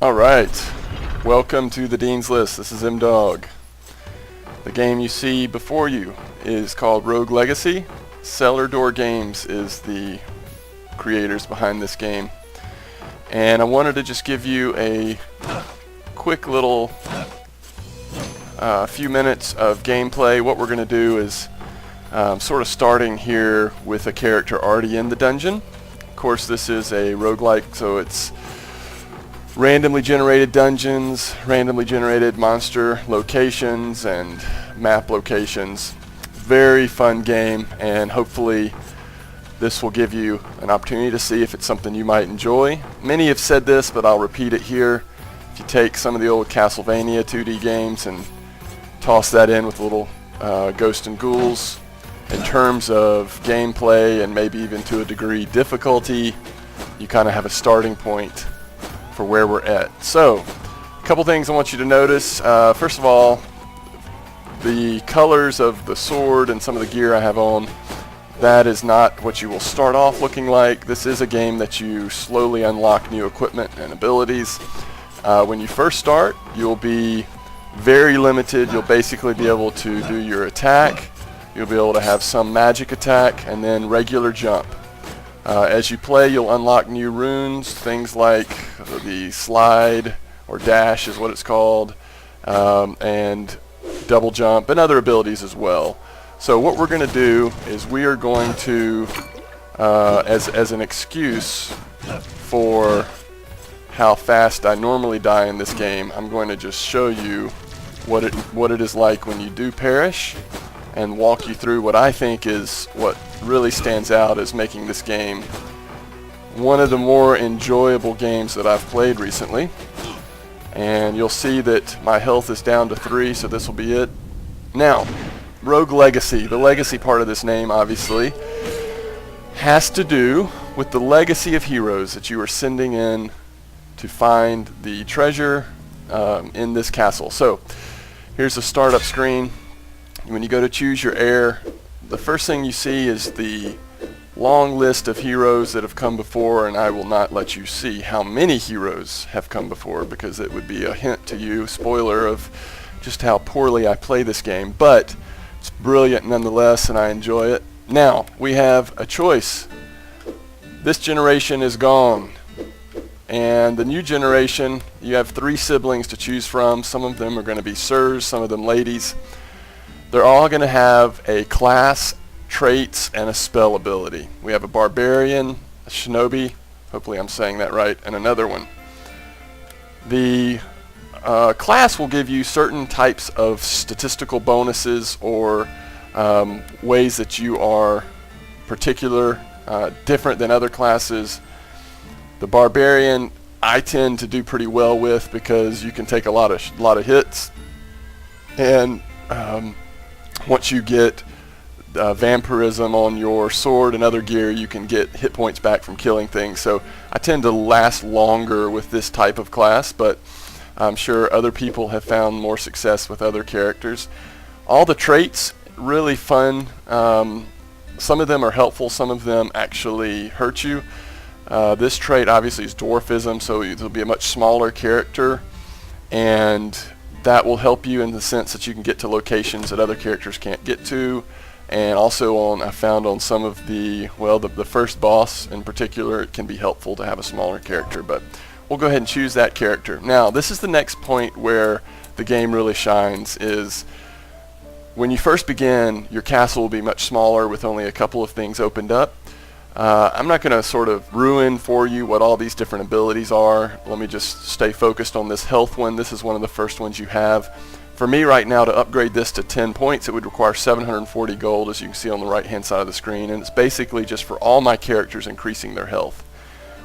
Alright, welcome to the Dean's List. This is M-Dog. The game you see before you is called Rogue Legacy. Cellar Door Games is the creators behind this game. And I wanted to just give you a quick little few minutes of gameplay. What we're going to do is sort of starting here with a character already in the dungeon. Of course, this is a roguelike, so it's randomly generated dungeons, randomly generated monster locations, and map locations. Very fun game, and hopefully this will give you an opportunity to see if it's something you might enjoy. Many have said this, but I'll repeat it here. If you take some of the old Castlevania 2D games and toss that in with a little Ghosts and Ghouls, in terms of gameplay and maybe even to a degree difficulty, you kind of have a starting point for where we're at. So, a couple things I want you to notice. First of all, the colors of the sword and some of the gear I have on, that is not what you will start off looking like. This is a game that you slowly unlock new equipment and abilities. When you first start, you'll be very limited. You'll basically be able to do your attack, you'll be able to have some magic attack, and then regular jump. As you play, you'll unlock new runes, things like the slide, or dash is what it's called, and double jump, and other abilities as well. So what we're going to do is we are going to, as an excuse for how fast I normally die in this game, I'm going to just show you what it is like when you do perish, and walk you through what I think is what really stands out as making this game one of the more enjoyable games that I've played recently. And you'll see that my health is down to 3, so this will be it. Now, Rogue Legacy, the legacy part of this name obviously, has to do with the legacy of heroes that you are sending in to find the treasure in this castle. So, here's the startup screen. When you go to choose your heir, the first thing you see is the long list of heroes that have come before, and I will not let you see how many heroes have come before because it would be a hint to you, spoiler, of just how poorly I play this game, but it's brilliant nonetheless and I enjoy it. Now, we have a choice. This generation is gone, and the new generation, you have 3 siblings to choose from. Some of them are going to be sirs, some of them ladies. They're all going to have a class, traits, and a spell ability. We have a barbarian, a shinobi, hopefully I'm saying that right, and another one. The class will give you certain types of statistical bonuses or ways that you are particular, different than other classes. The barbarian I tend to do pretty well with because you can take a lot of hits, and once you get vampirism on your sword and other gear, you can get hit points back from killing things. So I tend to last longer with this type of class, but I'm sure other people have found more success with other characters. All the traits, really fun. Some of them are helpful, some of them actually hurt you. This trait obviously is dwarfism, so it'll be a much smaller character, and that will help you in the sense that you can get to locations that other characters can't get to. And also I found on some of the first boss in particular, it can be helpful to have a smaller character, but we'll go ahead and choose that character. Now, this is the next point where the game really shines, is when you first begin, your castle will be much smaller with only a couple of things opened up. I'm not going to sort of ruin for you what all these different abilities are. Let me just stay focused on this health one. This is one of the first ones you have. For me right now, to upgrade this to 10 points, it would require 740 gold, as you can see on the right hand side of the screen, and it's basically just for all my characters increasing their health.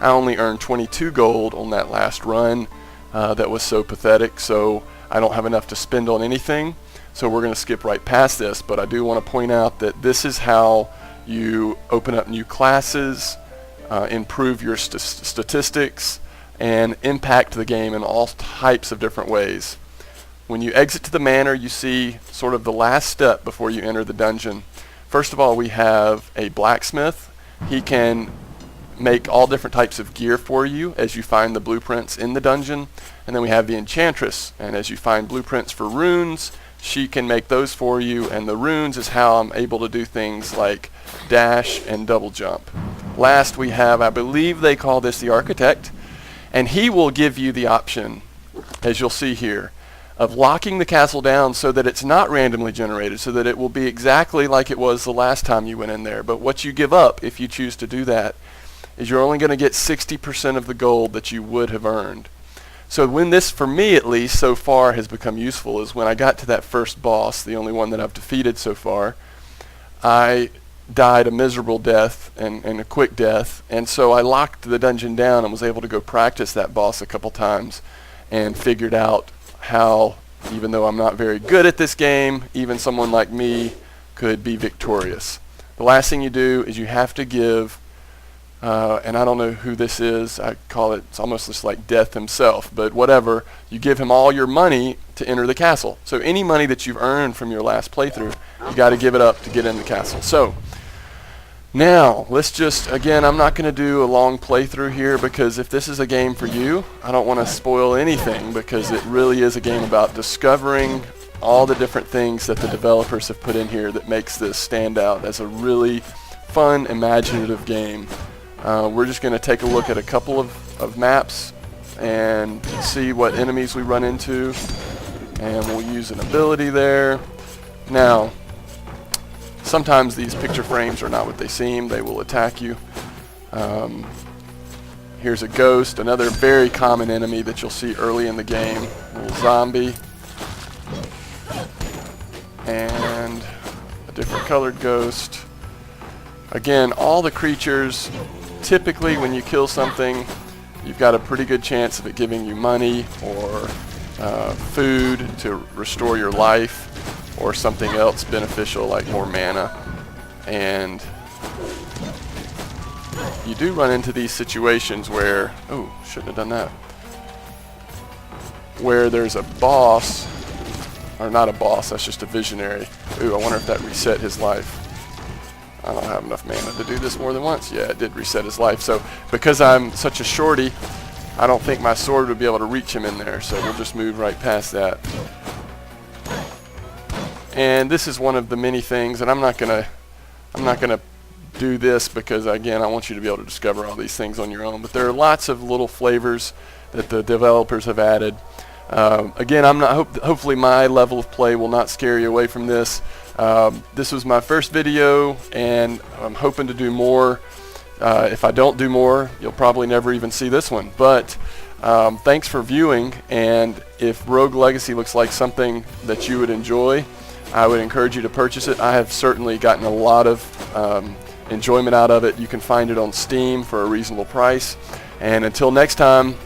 I only earned 22 gold on that last run. That was so pathetic, so I don't have enough to spend on anything, so we're going to skip right past this. But I do want to point out that this is how you open up new classes, improve your statistics, and impact the game in all types of different ways. When you exit to the manor, you see sort of the last step before you enter the dungeon. First of all, we have a blacksmith. He can make all different types of gear for you as you find the blueprints in the dungeon. And then we have the Enchantress, and as you find blueprints for runes, she can make those for you, and the runes is how I'm able to do things like dash and double jump. Last we have, I believe they call this the Architect, and he will give you the option, as you'll see here, of locking the castle down so that it's not randomly generated, so that it will be exactly like it was the last time you went in there. But what you give up if you choose to do that is you're only going to get 60% of the gold that you would have earned. So when this, for me at least, so far has become useful is when I got to that first boss, the only one that I've defeated so far, I died a miserable death and a quick death, and so I locked the dungeon down and was able to go practice that boss a couple times and figured out how, even though I'm not very good at this game, even someone like me could be victorious. The last thing you do is you have to give, and I don't know who this is, I call it, it's almost just like Death himself, but whatever, you give him all your money to enter the castle. So any money that you've earned from your last playthrough, you got to give it up to get in the castle. So now, let's just, again, I'm not going to do a long playthrough here because if this is a game for you, I don't want to spoil anything because it really is a game about discovering all the different things that the developers have put in here that makes this stand out as a really fun, imaginative game. We're just going to take a look at a couple of maps and see what enemies we run into, and we'll use an ability there. Now, sometimes these picture frames are not what they seem. They will attack you. Here's a ghost, another very common enemy that you'll see early in the game. A little zombie. And a different colored ghost. Again, all the creatures, typically when you kill something, you've got a pretty good chance of it giving you money or food to restore your life, or something else beneficial like more mana. And you do run into these situations where, oh, shouldn't have done that, where there's a boss, or not a boss, that's just a visionary. Ooh, I wonder if that reset his life. I don't have enough mana to do this more than once. Yeah, it did reset his life. So because I'm such a shorty, I don't think my sword would be able to reach him in there, so we'll just move right past that. And this is one of the many things, and I'm not gonna do this because, again, I want you to be able to discover all these things on your own. But there are lots of little flavors that the developers have added. Again, I'm not. Hopefully, my level of play will not scare you away from this. This was my first video, and I'm hoping to do more. If I don't do more, you'll probably never even see this one. But thanks for viewing, and if Rogue Legacy looks like something that you would enjoy, I would encourage you to purchase it. I have certainly gotten a lot of enjoyment out of it. You can find it on Steam for a reasonable price. And until next time,